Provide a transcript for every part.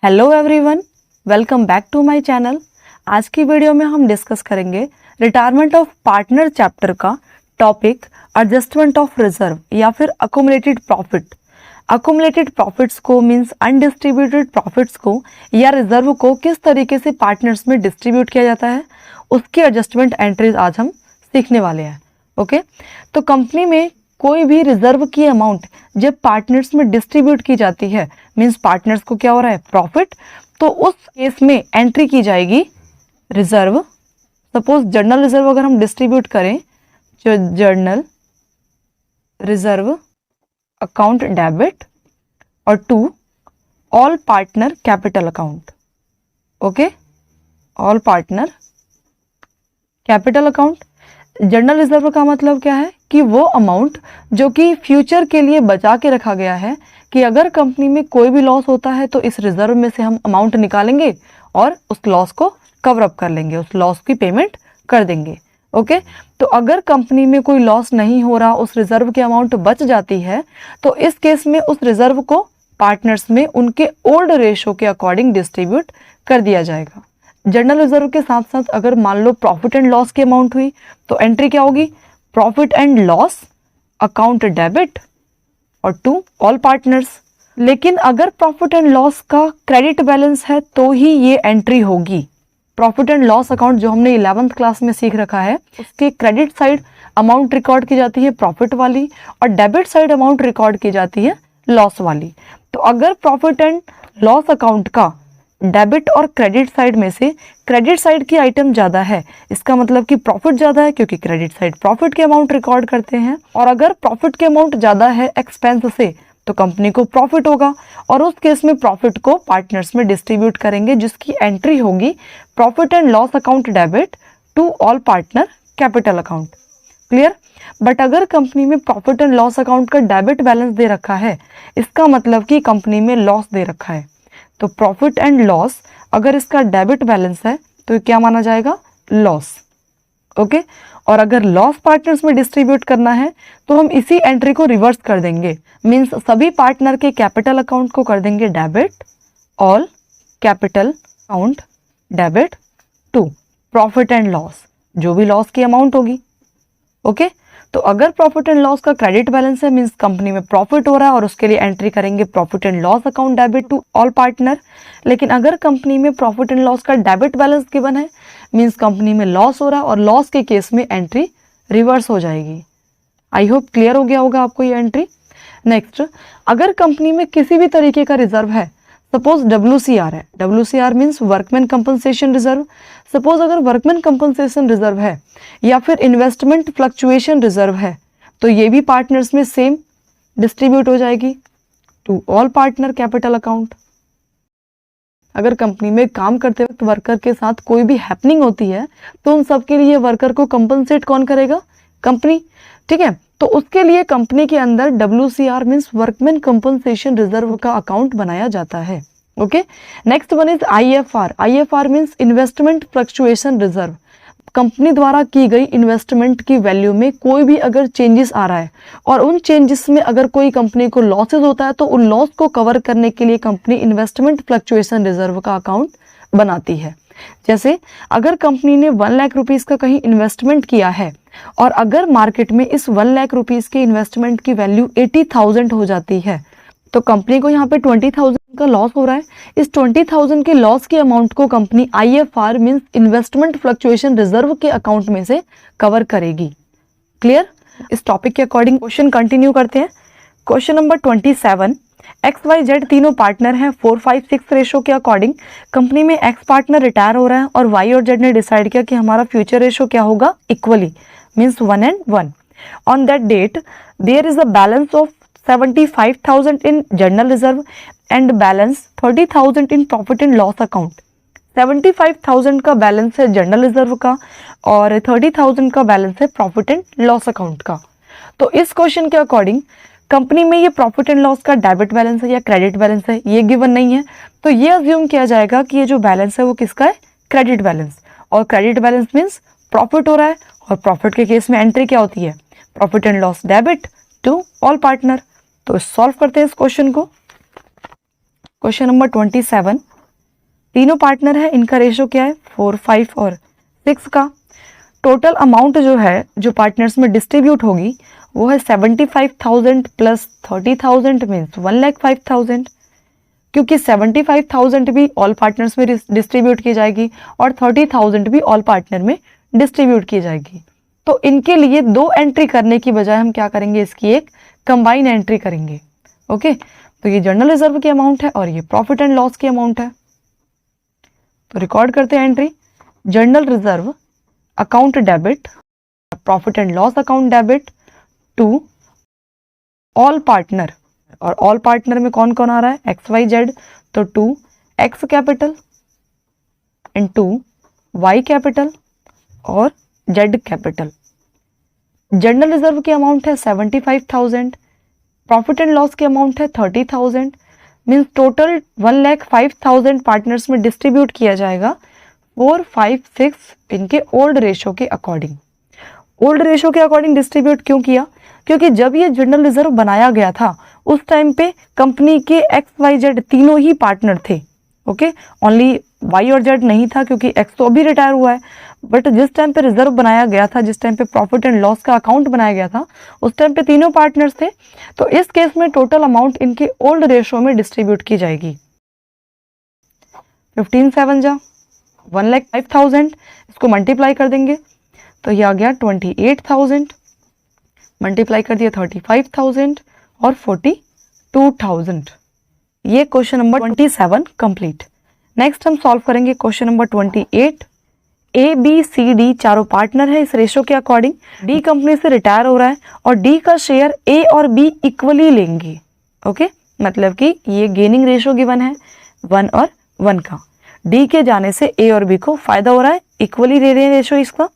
Hello everyone, welcome back to my channel. आज की video में हम डिस्कस करेंगे रिटायरमेंट ऑफ पार्टनर चैप्टर का टॉपिक एडजस्टमेंट ऑफ रिजर्व या फिर अकोमुलेटेड प्रॉफिट। अकोमुलेटेड प्रॉफिट्स को मींस अनडिस्ट्रीब्यूटेड प्रॉफिट्स को या रिजर्व को किस तरीके से पार्टनर्स में डिस्ट्रीब्यूट किया जाता है, उसकी एडजस्टमेंट एंट्रीज आज हम सीखने वाले हैं। ओके, तो कंपनी में कोई भी रिजर्व की अमाउंट जब पार्टनर्स में डिस्ट्रीब्यूट की जाती है, मींस पार्टनर्स को क्या हो रहा है, प्रॉफिट, तो उस केस में एंट्री की जाएगी रिजर्व। सपोज जर्नल रिजर्व अगर हम डिस्ट्रीब्यूट करें, जो जर्नल रिजर्व अकाउंट डेबिट और to all partner capital account. Okay, all partner capital account. General reserve का मतलब क्या है कि वो अमाउंट जो कि फ्यूचर के लिए बचा के रखा गया है कि अगर कंपनी में कोई भी लॉस होता है तो इस रिजर्व में से हम अमाउंट निकालेंगे और उस लॉस को कवर अप कर लेंगे, उस लॉस की पेमेंट कर देंगे। ओके, तो अगर कंपनी में कोई लॉस नहीं हो रहा, उस रिजर्व की अमाउंट बच जाती है, तो इस केस में उस रिजर्व को पार्टनर्स में उनके ओल्ड रेशो के अकॉर्डिंग डिस्ट्रीब्यूट कर दिया जाएगा। जर्नल रिजर्व के साथ साथ अगर मान लो प्रॉफिट एंड लॉस की अमाउंट हुई तो एंट्री क्या होगी, profit and loss account debit और टू ऑल पार्टनर्स। लेकिन अगर प्रॉफिट एंड लॉस का क्रेडिट बैलेंस है तो ही ये एंट्री होगी। प्रॉफिट एंड लॉस अकाउंट जो हमने 11th क्लास में सीख रखा है, उसके क्रेडिट साइड अमाउंट रिकॉर्ड की जाती है प्रॉफिट वाली और डेबिट साइड अमाउंट रिकॉर्ड की जाती है लॉस वाली। तो अगर प्रॉफिट एंड लॉस अकाउंट का डेबिट और क्रेडिट साइड में से क्रेडिट साइड की आइटम ज़्यादा है, इसका मतलब कि प्रॉफिट ज़्यादा है क्योंकि क्रेडिट साइड प्रॉफिट के अमाउंट रिकॉर्ड करते हैं। और अगर प्रॉफिट के अमाउंट ज़्यादा है एक्सपेंस से तो कंपनी को प्रॉफिट होगा और उस केस में प्रॉफिट को पार्टनर्स में डिस्ट्रीब्यूट करेंगे, जिसकी एंट्री होगी profit and loss account debit to all partner capital account. Clear? But अगर कंपनी में प्रॉफिट एंड लॉस अकाउंट का डेबिट बैलेंस दे रखा है, इसका मतलब कि कंपनी में लॉस दे रखा है, तो प्रॉफिट एंड लॉस अगर इसका डेबिट बैलेंस है तो क्या माना जाएगा, लॉस। ओके, और अगर लॉस पार्टनर्स में डिस्ट्रीब्यूट करना है तो हम इसी एंट्री को रिवर्स कर देंगे, मींस सभी पार्टनर के कैपिटल अकाउंट को कर देंगे debit, all capital account debit to profit and loss, जो भी लॉस की अमाउंट होगी। ओके, तो अगर प्रॉफिट एंड लॉस का क्रेडिट बैलेंस है, मींस कंपनी में प्रॉफिट हो रहा है और उसके लिए एंट्री करेंगे profit and loss account debit to all partner. लेकिन अगर कंपनी में प्रॉफिट एंड लॉस का डेबिट बैलेंस गिवन है, मींस कंपनी में लॉस हो रहा है और लॉस के केस में एंट्री रिवर्स हो जाएगी। आई होप क्लियर हो गया होगा आपको ये एंट्री। नेक्स्ट, अगर कंपनी में किसी भी तरीके का रिजर्व है, सपोज WCR है, WCR means workman compensation reserve. Suppose अगर वर्कमैन कंपनसेशन रिजर्व है या फिर इन्वेस्टमेंट फ्लक्चुएशन रिजर्व है, तो ये भी पार्टनर्स में सेम डिस्ट्रीब्यूट हो जाएगी to all partner capital account. अगर कंपनी में काम करते वक्त वर्कर के साथ कोई भी हैपनिंग होती है तो उन सब के लिए वर्कर को कंपनसेट कौन करेगा, कंपनी। ठीक है, तो उसके लिए कंपनी के अंदर WCR means workman compensation reserve का अकाउंट बनाया जाता है। Okay, next one is IFR। IFR means investment fluctuation reserve. Company द्वारा की गई इन्वेस्टमेंट की वैल्यू में कोई भी अगर चेंजेस आ रहा है और उन चेंजेस में अगर कोई कंपनी को लॉसेज होता है तो उन लॉस को कवर करने के लिए कंपनी इन्वेस्टमेंट फ्लक्चुएशन रिजर्व का अकाउंट बनाती है। जैसे अगर कंपनी ने 1 लाख रुपीस का कहीं इन्वेस्टमेंट किया है और अगर मार्केट में इस 1 लाख रुपीस के इन्वेस्टमेंट की वैल्यू 80,000 हो जाती है, तो कंपनी को यहाँ पे 20,000 का लॉस हो रहा है। इस 20,000 के लॉस की अमाउंट को company IFR means investment fluctuation reserve के अकाउंट में से कवर करेगी। क्लियर? इस टॉपिक के अकॉर्डिंग क्वेश्चन कंटिन्यू करते हैं। क्वेश्चन नंबर 27, XYZ तीनों पार्टनर हैं 4:5:6 रेशो के अकॉर्डिंग। कंपनी में X पार्टनर रिटायर हो रहा है और Y और Z ने डिसाइड किया कि हमारा फ्यूचर रेशो क्या होगा, equally, means 1 and 1। On that date there is a balance of 75,000 in general reserve and balance 30,000 in profit and loss account। 75,000 का बैलेंस है जनरल रिजर्व का और 30,000 का बैलेंस है प्रॉफिट एंड लॉस अकाउंट का। तो इस क्वेश्चन के अकॉर्डिंग कंपनी में ये प्रॉफिट एंड लॉस का डेबिट बैलेंस है या क्रेडिट बैलेंस है, ये गिवन नहीं है, तो ये अज्यूम किया जाएगा कि ये जो बैलेंस है वो किसका है, क्रेडिट बैलेंस। और क्रेडिट बैलेंस मीन्स प्रॉफिट हो रहा है और प्रॉफिट के केस में एंट्री क्या होती है, profit and loss debit to all partner. तो सॉल्व करते हैं इस क्वेश्चन को। क्वेश्चन नंबर 27, तीनों पार्टनर है, इनका रेशो क्या है 4, 5 और 6 का। टोटल अमाउंट जो है जो पार्टनर्स में डिस्ट्रीब्यूट होगी वो है 75,000 प्लस 30,000 मीन्स 1,05,000, क्योंकि 75,000 भी ऑल पार्टनर्स में डिस्ट्रीब्यूट की जाएगी और 30,000 भी ऑल पार्टनर में डिस्ट्रीब्यूट की जाएगी। तो इनके लिए दो एंट्री करने की बजाय हम क्या करेंगे, इसकी एक कंबाइन एंट्री करेंगे। ओके, तो ये जनरल रिजर्व की अमाउंट है और ये प्रॉफिट एंड लॉस की अमाउंट है। तो रिकॉर्ड करते हैं entry, general reserve account debit, profit and loss account debit to all partner. और ऑल पार्टनर में कौन कौन आ रहा है, एक्स वाई जेड, तो to X capital and to Y capital और जेड कैपिटल। जनरल रिजर्व की अमाउंट है 75,000, प्रॉफिट एंड लॉस की अमाउंट है 30,000, मीन्स टोटल 1,05,000 पार्टनर्स में डिस्ट्रीब्यूट किया जाएगा 4, 5, 6 इनके ओल्ड रेशो के अकॉर्डिंग। ओल्ड रेशो के अकॉर्डिंग डिस्ट्रीब्यूट क्यों किया, क्योंकि जब ये जनरल रिजर्व बनाया गया था उस टाइम पे कंपनी के एक्स वाई जेड तीनों ही पार्टनर थे। ओके, ओनली वाई और जेड नहीं था क्योंकि एक्स तो अभी रिटायर हुआ है, बट जिस टाइम पे रिजर्व बनाया गया था, जिस टाइम पे प्रॉफिट एंड लॉस का अकाउंट बनाया गया था, उस टाइम पे तीनों पार्टनर्स थे। तो इस केस में टोटल अमाउंट इनके ओल्ड रेशो में डिस्ट्रीब्यूट की जाएगी। 15 7 जा 1,05,000, इसको मल्टीप्लाई कर देंगे तो ये आ गया 28,000, मल्टीप्लाई कर दिया 35,000 और 42,000। ये क्वेश्चन नंबर 27 कंप्लीट। नेक्स्ट हम सॉल्व करेंगे question number 28। A B C D चारों पार्टनर है इस रेशो के अकॉर्डिंग। डी कंपनी से रिटायर हो रहा है और डी का शेयर ए और बी इक्वली लेंगे। ओके, मतलब कि ये गेनिंग रेशो गिवन है 1 और 1 का। डी के जाने से ए और बी को फायदा हो रहा है, इक्वली ले रहे हैं रेशो इसका।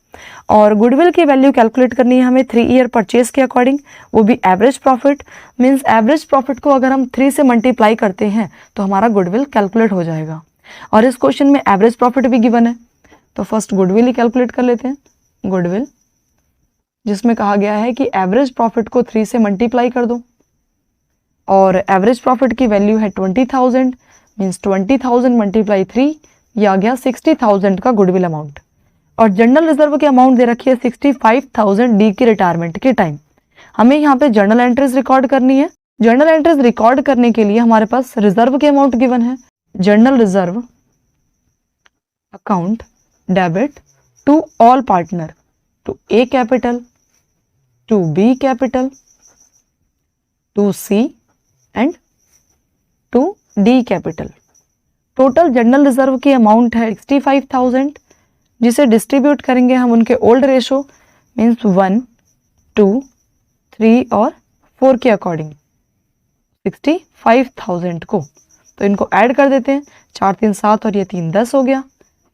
और गुडविल की वैल्यू कैलकुलेट करनी है हमें 3 ईयर परचेज के अकॉर्डिंग, वो भी average profit. Means average profit को अगर हम 3 से मल्टीप्लाई करते हैं तो हमारा गुडविल कैलकुलेट हो जाएगा। और इस क्वेश्चन में एवरेज प्रॉफिट भी गिवन है, तो फर्स्ट गुडविल ही कैलकुलेट कर लेते हैं। गुडविल जिसमें कहा गया है कि एवरेज प्रॉफिट को 3 से मल्टीप्लाई कर दो और एवरेज प्रॉफिट की वैल्यू है 20,000, मीन्स 20,000 मल्टीप्लाई 3, ये आ गया 60,000 का गुडविल अमाउंट। और जनरल रिजर्व की अमाउंट दे रखी है 65,000 डी की रिटायरमेंट के टाइम। हमें यहाँ पे जर्नल एंट्रीज रिकॉर्ड करनी है। जर्नल एंट्रीज रिकॉर्ड करने के लिए हमारे पास रिजर्व के अमाउंट गिवन है। General reserve account debit to all partner, to A capital, to B capital, to C and to D capital. Total general reserve की अमाउंट है 65,000, जिसे डिस्ट्रीब्यूट करेंगे हम उनके ओल्ड रेशो मीन्स 1, 2, 3 और 4 के अकॉर्डिंग 65,000 को। तो इनको ऐड कर देते हैं, 4 3 7 और ये 3 10 हो गया।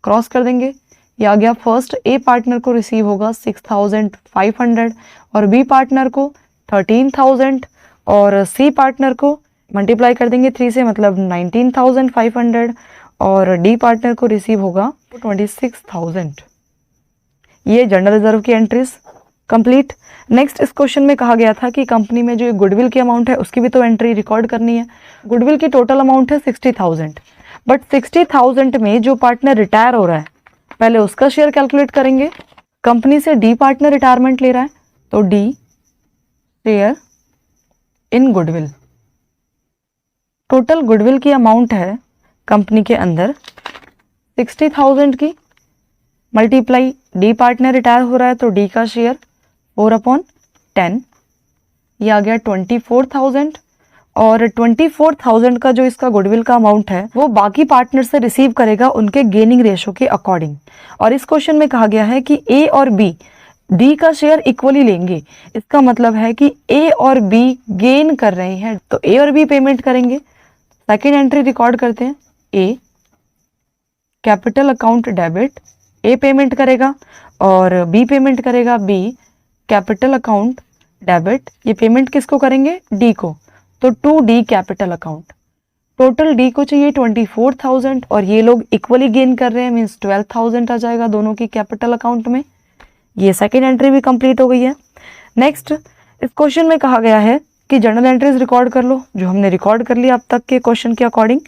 क्रॉस कर देंगे, ये आ गया। फर्स्ट ए पार्टनर को रिसीव होगा 6,500 और बी पार्टनर को 13,000 और सी पार्टनर को मल्टीप्लाई कर देंगे 3 से, मतलब 19,500 और डी पार्टनर को रिसीव होगा 26,000। ये जनरल रिजर्व की एंट्रीज कंप्लीट। नेक्स्ट इस क्वेश्चन में कहा गया था कि कंपनी में जो गुडविल की अमाउंट है उसकी भी तो एंट्री रिकॉर्ड करनी है। गुडविल की टोटल अमाउंट है 60,000, बट 60,000 में जो पार्टनर रिटायर हो रहा है पहले उसका शेयर कैलकुलेट करेंगे। कंपनी से डी पार्टनर रिटायरमेंट ले रहा है तो D share in goodwill. Total goodwill की अमाउंट है कंपनी के अंदर 60,000 की, मल्टीप्लाई डी पार्टनर रिटायर हो रहा है तो डी का शेयर 4/10, ये आ गया 24,000। और 24,000 का जो इसका गुडविल का अमाउंट है वो बाकी पार्टनर से रिसीव करेगा उनके गेनिंग रेशो के अकॉर्डिंग। और इस क्वेश्चन में कहा गया है कि ए और बी डी का शेयर इक्वली लेंगे। इसका मतलब है कि ए और बी गेन कर रहे हैं तो ए और बी पेमेंट करेंगे। सेकेंड एंट्री रिकॉर्ड करते हैं, A capital account debit, A payment करेगा और बी पेमेंट करेगा बी कैपिटल अकाउंट डेबिट। ये पेमेंट किसको करेंगे, डी को, तो to D capital account. Total D को चाहिए 24,000 और ये लोग इक्वली गेन कर रहे हैं मीन्स 12,000 आ जाएगा दोनों की कैपिटल अकाउंट में। ये सेकेंड एंट्री भी कंप्लीट हो गई है। नेक्स्ट इस क्वेश्चन में कहा गया है कि जर्नल एंट्रीज रिकॉर्ड कर लो, जो हमने रिकॉर्ड कर लिया अब तक के क्वेश्चन के अकॉर्डिंग,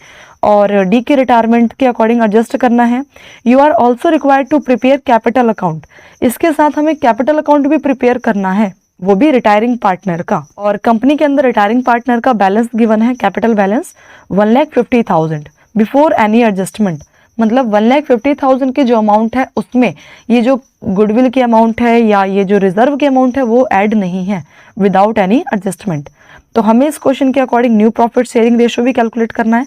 और डी के रिटायरमेंट के अकॉर्डिंग एडजस्ट करना है। You are also required to prepare capital account, इसके साथ हमें कैपिटल अकाउंट भी प्रिपेयर करना है, वो भी रिटायरिंग पार्टनर का। और कंपनी के अंदर रिटायरिंग पार्टनर का बैलेंस गिवन है, capital balance 1,50,000 before any adjustment, मतलब 1,50,000 की जो अमाउंट है उसमें ये जो गुडविल की अमाउंट है या ये जो रिजर्व की अमाउंट है वो ऐड नहीं है, विदाउट एनी एडजस्टमेंट। तो हमें इस क्वेश्चन के according new profit sharing ratio भी कैलकुलेट करना है।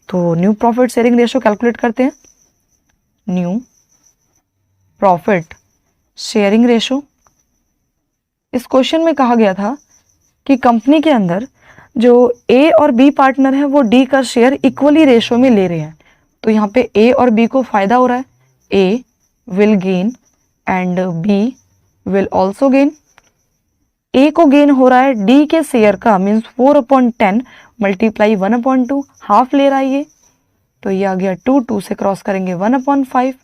तो new profit sharing ratio calculate करते हैं। न्यू प्रॉफिट शेयरिंग रेशो, इस क्वेश्चन में कहा गया था कि कंपनी के अंदर जो ए और बी पार्टनर है वो डी का शेयर इक्वली रेशो में ले रहे हैं। तो यहाँ पे ए और बी को फायदा हो रहा है, A will gain and B will also gain. A को गेन हो रहा है डी के शेयर का, मीन्स 4/10 मल्टीप्लाई 1/2, हाफ ले रहा है ये, तो ये आ गया 2 से क्रॉस करेंगे 1/5।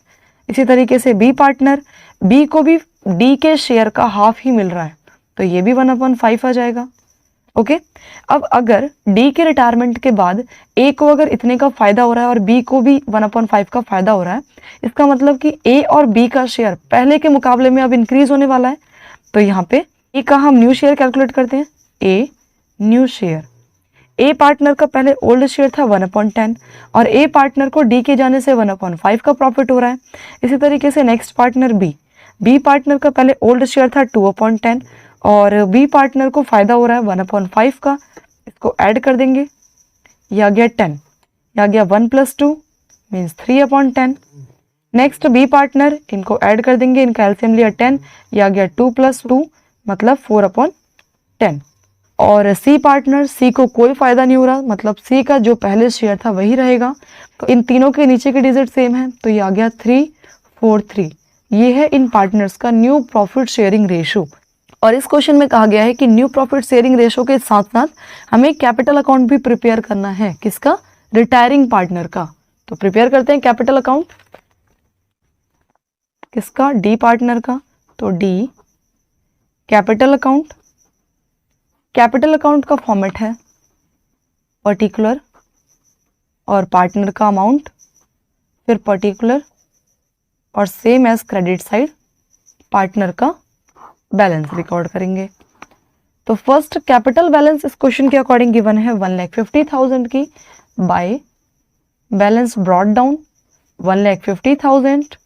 इसी तरीके से बी पार्टनर, बी को भी डी के शेयर का हाफ ही मिल रहा है, तो ये भी 1/5 आ जाएगा। ओके, अब अगर डी के रिटायरमेंट के बाद ए को अगर इतने का फायदा हो रहा है और बी को भी 1/5 का फायदा हो रहा है, इसका मतलब कि ए और बी का शेयर पहले के मुकाबले में अब इंक्रीज होने वाला है। तो यहाँ पे ए का हम न्यू शेयर कैलकुलेट करते हैं, a new share. A partner का पहले ओल्ड शेयर था 1/10 और ए पार्टनर को डी के जाने से 1/5 का प्रॉफिट हो रहा है। इसी तरीके से next partner B, B partner का पहले ओल्ड शेयर था 2/10 और बी पार्टनर को फायदा हो रहा है 1/5 का, इसको ऐड कर देंगे, ये आ गया 10, ये आ गया 1 + 2 मीन्स 3/10। नेक्स्ट बी पार्टनर, इनको ऐड कर देंगे, इनका एलसीएम लिया 10, ये आ गया 2 + 2 मतलब 4/10। और सी पार्टनर, सी को कोई फायदा नहीं हो रहा, मतलब सी का जो पहले शेयर था वही रहेगा। तो इन तीनों के नीचे के डिजिट सेम है, तो ये आ गया 3/4/3। ये है इन पार्टनर्स का न्यू प्रॉफिट शेयरिंग रेशो। और इस क्वेश्चन में कहा गया है कि न्यू प्रॉफिट शेयरिंग रेशो के साथ साथ हमें कैपिटल अकाउंट भी प्रिपेयर करना है, किसका, रिटायरिंग पार्टनर का। तो प्रिपेयर करते हैं कैपिटल अकाउंट, किसका, डी पार्टनर का। तो D capital account, capital account का फॉर्मेट है पर्टिकुलर और पार्टनर का अमाउंट, फिर पर्टिकुलर और same as credit side partner का बैलेंस रिकॉर्ड करेंगे। तो फर्स्ट कैपिटल बैलेंस इस क्वेश्चन के अकॉर्डिंग गिवन है 1,50,000 की, बाय बैलेंस ब्रॉट डाउन 1,50,000।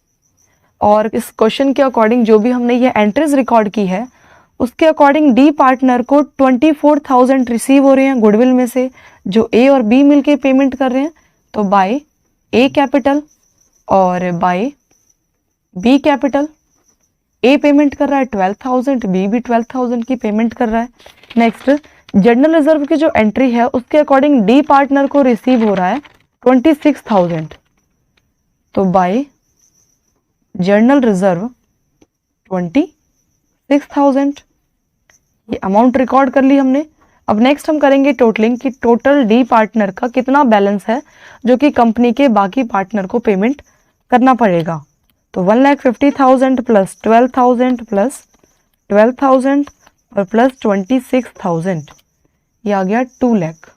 और इस क्वेश्चन के अकॉर्डिंग जो भी हमने ये एंट्रीज रिकॉर्ड की है उसके अकॉर्डिंग डी पार्टनर को 24,000 रिसीव हो रहे हैं गुडविल में से, जो ए और बी मिलके पेमेंट कर रहे हैं। तो बाय ए कैपिटल और बाय बी कैपिटल, ए पेमेंट कर रहा है 12,000, बी भी 12,000 की पेमेंट कर रहा है। नेक्स्ट जनरल रिजर्व की जो एंट्री है उसके अकॉर्डिंग डी पार्टनर को रिसीव हो रहा है 26,000, तो बाय जर्नल रिजर्व 26,000, ये अमाउंट रिकॉर्ड कर ली हमने। अब नेक्स्ट हम करेंगे टोटलिंग कि टोटल डी पार्टनर का कितना बैलेंस है जो कि कंपनी के बाकी पार्टनर को पेमेंट करना पड़ेगा। तो 1,50,000 प्लस 12,000 प्लस 12,000 और प्लस 26,000, ये आ गया 2 लाख।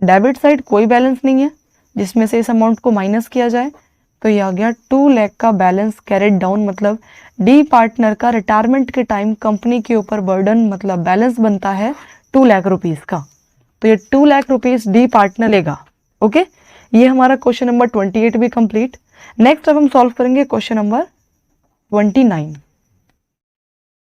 डेबिट साइड कोई बैलेंस नहीं है जिसमें से इस अमाउंट को माइनस किया जाए, तो ये आ गया 2 लाख का बैलेंस कैरिड डाउन, मतलब डी पार्टनर का रिटायरमेंट के टाइम कंपनी के ऊपर बर्डन मतलब बैलेंस बनता है 2 लाख रुपीज़ का। तो ये 2 लाख रुपीज़ डी पार्टनर लेगा। ओके, ये हमारा क्वेश्चन नंबर 28 भी कंप्लीट। नेक्स्ट अब हम सॉल्व करेंगे question number 29।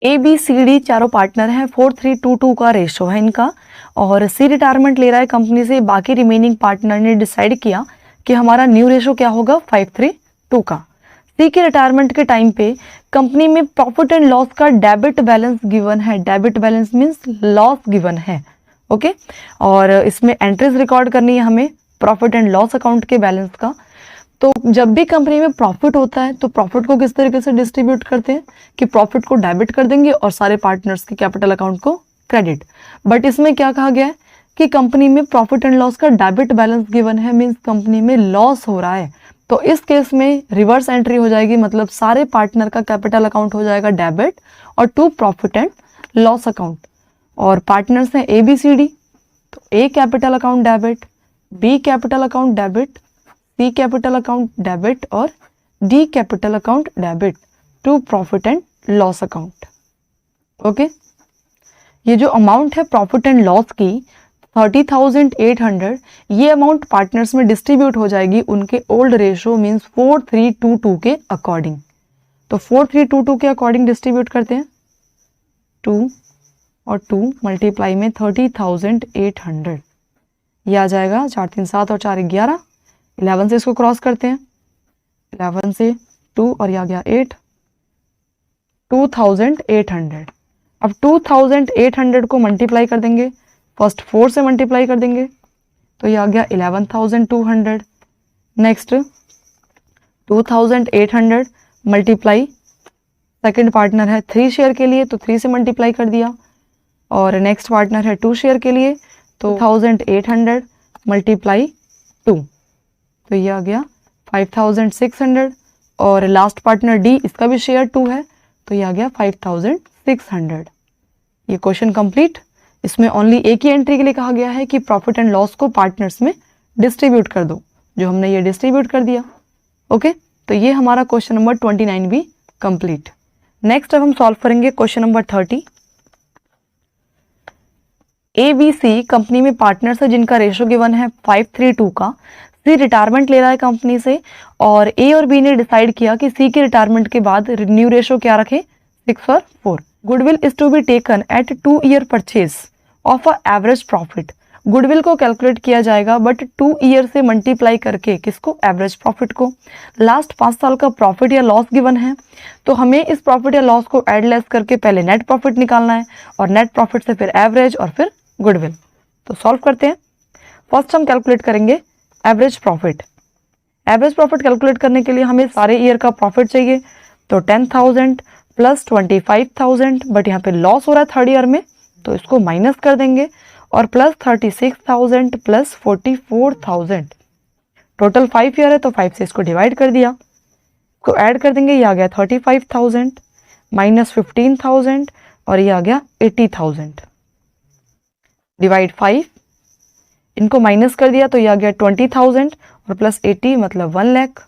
A B C D चारों पार्टनर हैं, 4:3:2 का रेशो है इनका, और सी रिटायरमेंट ले रहा है कंपनी से। बाकी रिमेनिंग पार्टनर ने डिसाइड किया कि हमारा न्यू रेशो क्या होगा, 5:3:2 का। सी के रिटायरमेंट के टाइम पे कंपनी में प्रॉफिट एंड लॉस का डेबिट बैलेंस गिवन है, debit balance means loss given है। ओके, और इसमें एंट्रीज रिकॉर्ड करनी है हमें प्रॉफिट एंड लॉस अकाउंट के बैलेंस का। तो जब भी कंपनी में प्रॉफिट होता है तो प्रॉफिट को किस तरीके से डिस्ट्रीब्यूट करते हैं कि प्रॉफिट को डेबिट कर देंगे और सारे पार्टनर्स के कैपिटल अकाउंट को क्रेडिट। बट इसमें क्या कहा गया है कि कंपनी में प्रॉफिट एंड लॉस का डेबिट बैलेंस गिवन है, मीन्स कंपनी में लॉस हो रहा है। तो इस केस में रिवर्स एंट्री हो जाएगी, मतलब सारे पार्टनर का कैपिटल अकाउंट हो जाएगा डेबिट और to profit and loss account. और पार्टनर्स हैं ए बी सी डी, तो A capital account debit, B capital account debit, C capital account debit और D capital account debit to profit and loss account. Okay, ये जो amount है profit and loss की 30,800, ये amount partners में distribute हो जाएगी उनके ओल्ड रेशो मीन्स 4322 के अकॉर्डिंग। तो 4322 के अकॉर्डिंग डिस्ट्रीब्यूट करते हैं, 2 और 2 मल्टीप्लाई में 30,800, ये आ जाएगा 4 3 7 और 4 11, 11 से इसको क्रॉस करते हैं, 11 से 2 और ये आ गया 8, 2800। अब 2800 को मल्टीप्लाई कर देंगे, फर्स्ट 4 से मल्टीप्लाई कर देंगे तो ये आ गया 11,200। नेक्स्ट 2800 मल्टीप्लाई, सेकंड पार्टनर है 3 शेयर के लिए तो 3 से मल्टीप्लाई कर दिया, और नेक्स्ट पार्टनर है 2 शेयर के लिए तो 1800 मल्टीप्लाई 2, तो ये आ गया 5600, और लास्ट पार्टनर डी, इसका भी शेयर 2 है तो ये आ गया 5600। ये क्वेश्चन कंप्लीट। इसमें ओनली एक ही एंट्री के लिए कहा गया है कि प्रॉफिट एंड लॉस को पार्टनर्स में डिस्ट्रीब्यूट कर दो, जो हमने ये डिस्ट्रीब्यूट कर दिया। ओके, तो ये हमारा क्वेश्चन नंबर 29 भी कंप्लीट। नेक्स्ट अब हम सॉल्व करेंगे क्वेश्चन नंबर 30। ABC कंपनी में पार्टनर्स है जिनका रेशो गिवन है 5:3 का। सी रिटायरमेंट ले रहा है कंपनी से, और ए और बी ने डिसाइड किया कि सी के रिटायरमेंट के बाद न्यू रेशो क्या रखे, 6 और 4। Goodwill is to be taken at 2 year purchase of a average profit. Goodwill को कैलकुलेट किया जाएगा बट 2 ईयर से मल्टीप्लाई करके, किसको, एवरेज प्रॉफिट को। लास्ट 5 साल का प्रॉफिट या लॉस गिवन है, तो हमें इस प्रॉफिट या लॉस को एड लेस करके पहले नेट प्रॉफिट निकालना है, और नेट प्रॉफिट से फिर एवरेज और फिर गुडविल। तो सॉल्व करते हैं। फर्स्ट हम कैलकुलेट करेंगे average profit. Average profit calculate करने के लिए हमें सारे ईयर का प्रॉफिट चाहिए, तो 10,000 प्लस 25,000, बट यहाँ पे लॉस हो रहा है थर्ड ईयर में तो इसको माइनस कर देंगे, और प्लस 36,000 प्लस 44,000, टोटल 5 ईयर है तो 5 से इसको डिवाइड कर दिया, इसको ऐड कर देंगे, ये आ गया 35,000 माइनस 15,000 और ये आ गया 80,000, डिवाइड 5, इनको माइनस कर दिया तो ये आ गया 20,000 और प्लस 80 मतलब 1 लाख,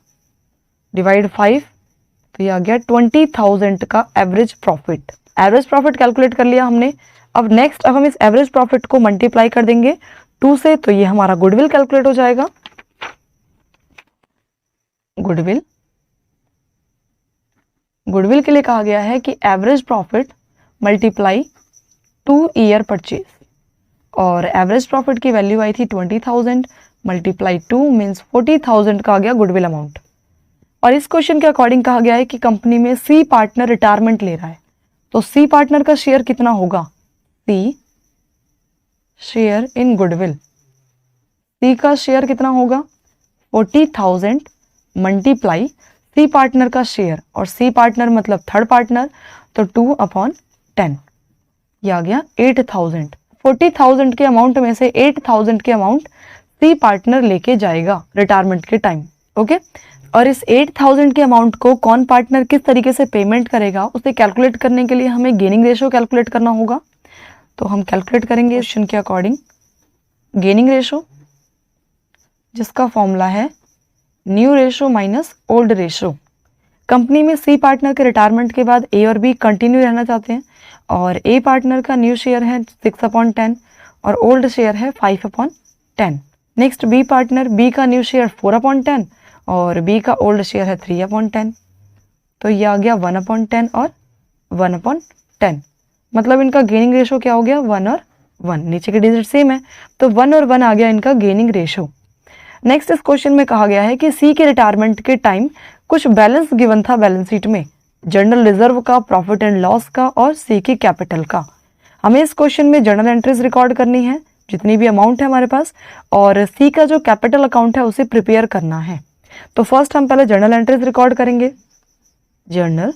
डिवाइड 5 तो ये आ गया 20,000 का average profit. Average profit calculate कर लिया हमने। अब नेक्स्ट अब हम इस एवरेज प्रॉफिट को मल्टीप्लाई कर देंगे 2 से, तो ये हमारा गुडविल कैलकुलेट हो जाएगा। गुडविल के लिए कहा गया है कि average profit multiply 2 year purchase, और एवरेज प्रॉफिट की वैल्यू आई थी 20,000 मल्टीप्लाई 2 मीन्स 40,000 का आ गया गुडविल अमाउंट। और इस क्वेश्चन के अकॉर्डिंग कहा गया है कि कंपनी में सी पार्टनर रिटायरमेंट ले रहा है, तो सी पार्टनर का शेयर कितना होगा, सी शेयर इन गुडविल, सी का शेयर कितना होगा 40,000 मल्टीप्लाई सी पार्टनर का शेयर, और सी पार्टनर मतलब थर्ड पार्टनर, तो 2/10, ये आ गया 8,000। 40,000 के अमाउंट में से 8,000 के अमाउंट सी पार्टनर लेके जाएगा रिटायरमेंट के टाइम। ओके, और इस 8,000 के अमाउंट को कौन पार्टनर किस तरीके से पेमेंट करेगा, उसे कैलकुलेट करने के लिए हमें गेनिंग रेशो कैलकुलेट करना होगा। तो हम कैलकुलेट करेंगे क्वेश्चन के अकॉर्डिंग गेनिंग रेशो, जिसका फॉर्मूला है new ratio minus old ratio. Company में सी पार्टनर के रिटायरमेंट के बाद ए और बी कंटिन्यू रहना चाहते हैं, और ए पार्टनर का न्यू शेयर है 6/10 और ओल्ड शेयर है 5/10। नेक्स्ट बी पार्टनर, बी का न्यू शेयर 4/10 और बी का ओल्ड शेयर है 3/10, तो ये आ गया 1/10 और 1/10, मतलब इनका गेनिंग रेशो क्या हो गया 1 और 1, नीचे के डिजिट सेम है तो 1 और 1 आ गया इनका गेनिंग रेशो। नेक्स्ट इस क्वेश्चन में कहा गया है कि सी के रिटायरमेंट के टाइम कुछ बैलेंस गिवन था बैलेंस शीट में, जनरल रिजर्व का, प्रॉफिट एंड लॉस का और सी के कैपिटल का। हमें इस क्वेश्चन में जर्नल एंट्रीज रिकॉर्ड करनी है जितनी भी अमाउंट है हमारे पास, और सी का जो कैपिटल अकाउंट है उसे प्रिपेयर करना है। तो फर्स्ट हम पहले जर्नल एंट्रीज रिकॉर्ड करेंगे। जर्नल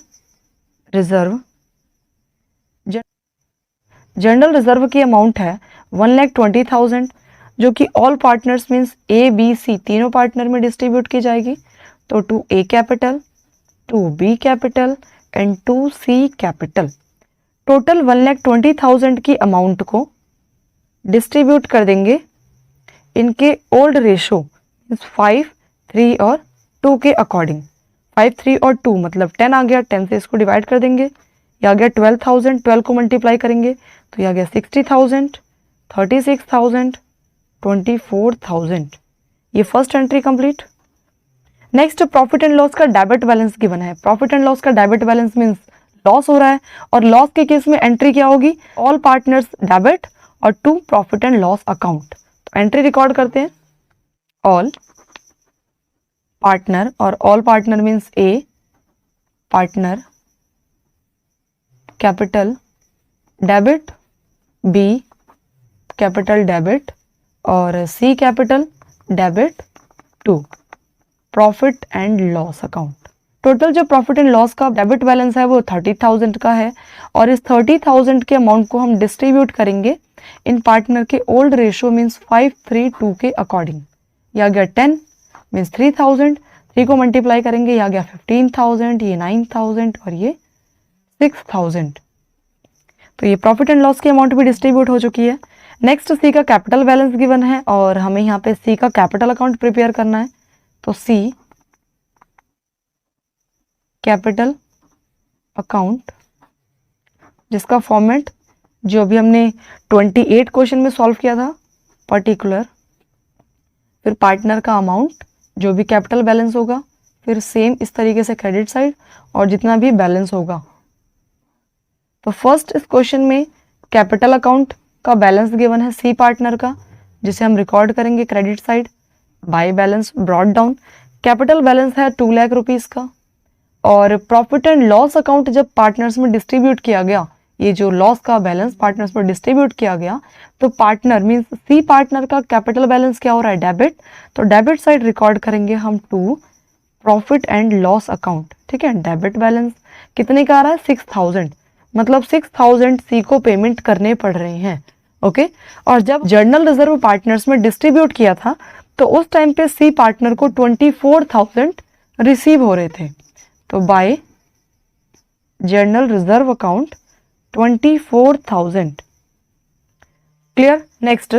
रिजर्व की अमाउंट है 1,20,000, जो कि all partners means A B C तीनों पार्टनर में डिस्ट्रीब्यूट की जाएगी। तो 2A capital, 2B capital and 2C capital. Total 1,20,000 की अमाउंट को डिस्ट्रीब्यूट कर देंगे इनके ओल्ड रेशो 5, 3 और 2 के अकॉर्डिंग। 5, 3 और 2 मतलब 10 आ गया, 10 से इसको डिवाइड कर देंगे, ये आ गया 12,000, 12 को मल्टीप्लाई करेंगे तो ये आ गया 60,000, 36,000, 24,000। ये first entry complete. Next profit and loss का डेबिट बैलेंस गिवन है। प्रॉफिट एंड लॉस का डेबिट बैलेंस मीन्स लॉस हो रहा है और लॉस के केस में एंट्री क्या होगी, ऑल पार्टनर्स डेबिट और to profit and loss account. तो एंट्री रिकॉर्ड करते हैं, ऑल पार्टनर, और all partner means A partner capital debit, B capital debit और C capital debit to profit and loss account. Total जो profit and loss का debit balance है वो 30,000 का है और इस 30,000 के अमाउंट को हम डिस्ट्रीब्यूट करेंगे इन पार्टनर के ओल्ड रेशो मीन्स 5, 3, 2 के अकॉर्डिंग। यह आ गया 10 मीन्स 3,000, 3 को मल्टीप्लाई करेंगे, यह आ गया 15,000, ये 9,000 और ये 6,000। तो ये प्रॉफिट एंड लॉस की अमाउंट भी डिस्ट्रीब्यूट हो चुकी है। नेक्स्ट सी का कैपिटल बैलेंस गिवन है और हमें यहाँ पे सी का कैपिटल अकाउंट प्रिपेयर करना है। तो सी कैपिटल अकाउंट जिसका फॉर्मेट जो अभी हमने 28 क्वेश्चन में सॉल्व किया था, पर्टिकुलर, फिर पार्टनर का अमाउंट जो भी कैपिटल बैलेंस होगा, फिर सेम इस तरीके से क्रेडिट साइड और जितना भी बैलेंस होगा। तो फर्स्ट इस क्वेश्चन में कैपिटल अकाउंट का बैलेंस गिवन है सी पार्टनर का, जिसे हम रिकॉर्ड करेंगे credit side by balance brought down. Capital balance है 2 लाख रुपीज़ का और प्रॉफिट एंड लॉस अकाउंट जब पार्टनर्स में डिस्ट्रीब्यूट किया गया, ये जो लॉस का बैलेंस पार्टनर्स में डिस्ट्रीब्यूट किया गया, तो पार्टनर मीन्स सी पार्टनर का कैपिटल बैलेंस क्या हो रहा है, डेबिट। तो डेबिट साइड रिकॉर्ड करेंगे हम to profit and loss account. ठीक है, डेबिट बैलेंस कितने का आ रहा है, 6,000, मतलब 6,000 सी को पेमेंट करने पड़ रहे हैं। ओके, और जब जर्नल रिजर्व पार्टनर्स में डिस्ट्रीब्यूट किया था तो उस टाइम पे सी पार्टनर को 24,000 रिसीव हो रहे थे। तो by journal reserve account 24,000। Clear. Next,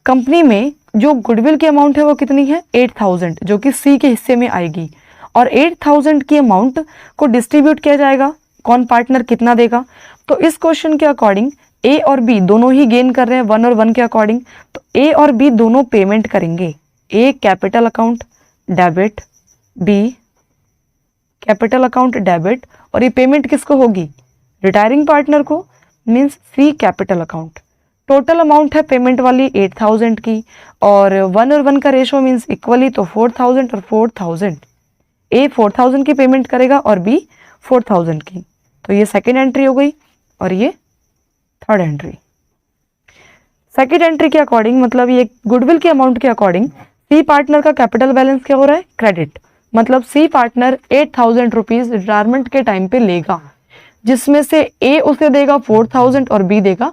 company में जो गुडविल की अमाउंट है वो कितनी है, 8,000, जो कि सी के हिस्से में आएगी और 8,000 की अमाउंट को डिस्ट्रीब्यूट किया जाएगा, कौन पार्टनर कितना देगा। तो इस क्वेश्चन के अकॉर्डिंग ए और बी दोनों ही गेन कर रहे हैं 1 और 1 के अकॉर्डिंग, तो ए और बी दोनों पेमेंट करेंगे। A capital account debit, B capital account debit, और ये पेमेंट किसको होगी, रिटायरिंग पार्टनर को, means C capital account. Total amount है पेमेंट वाली 8,000 की और 1 और 1 का रेशो मीन्स इक्वली, तो 4,000 और 4,000। ए 4,000 की पेमेंट करेगा और बी 4,000 की। तो ये सेकेंड एंट्री हो गई और ये थर्ड एंट्री। सेकेंड एंट्री के अकॉर्डिंग मतलब ये गुडविल के अमाउंट के अकॉर्डिंग सी पार्टनर का कैपिटल बैलेंस क्या हो रहा है, क्रेडिट। मतलब सी पार्टनर 8,000 रुपीज रिटायरमेंट के टाइम पे लेगा, जिसमें से ए उसे देगा 4,000 और बी देगा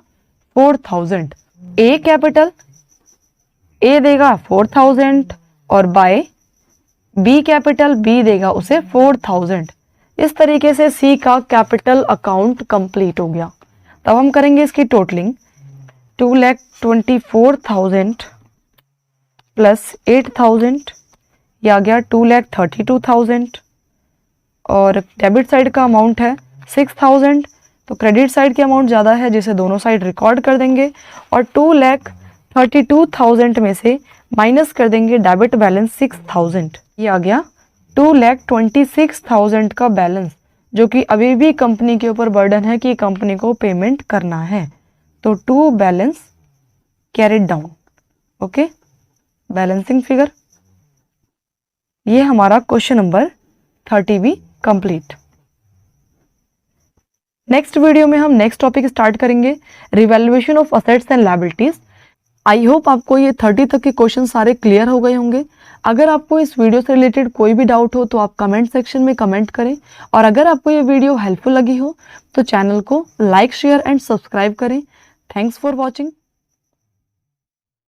4,000। ए कैपिटल ए देगा 4,000 और बाय बी कैपिटल बी देगा उसे 4,000। इस तरीके से सी का कैपिटल अकाउंट कंप्लीट हो गया। तब हम करेंगे इसकी टोटलिंग, 2,24,000 प्लस 8,000, ये आ गया 2,32,000 और डेबिट साइड का अमाउंट है 6,000, तो क्रेडिट साइड की अमाउंट ज़्यादा है जिसे दोनों साइड रिकॉर्ड कर देंगे और 2,32,000 में से माइनस कर देंगे डेबिट बैलेंस 6,000। ये आ गया 2,26,000 का बैलेंस, जो कि अभी भी कंपनी के ऊपर बर्डन है कि कंपनी को पेमेंट करना है। तो to balance carried down. Okay, balancing figure. ये हमारा क्वेश्चन नंबर 30 भी कंप्लीट। नेक्स्ट वीडियो में हम नेक्स्ट टॉपिक स्टार्ट करेंगे, revaluation of assets and liabilities. I hope आपको ये 30 तक के क्वेश्चन सारे क्लियर हो गए होंगे। अगर आपको इस वीडियो से रिलेटेड कोई भी डाउट हो तो आप कमेंट सेक्शन में कमेंट करें और अगर आपको ये वीडियो हेल्पफुल लगी हो तो चैनल को लाइक, शेयर एंड सब्सक्राइब करें। Thanks for watching.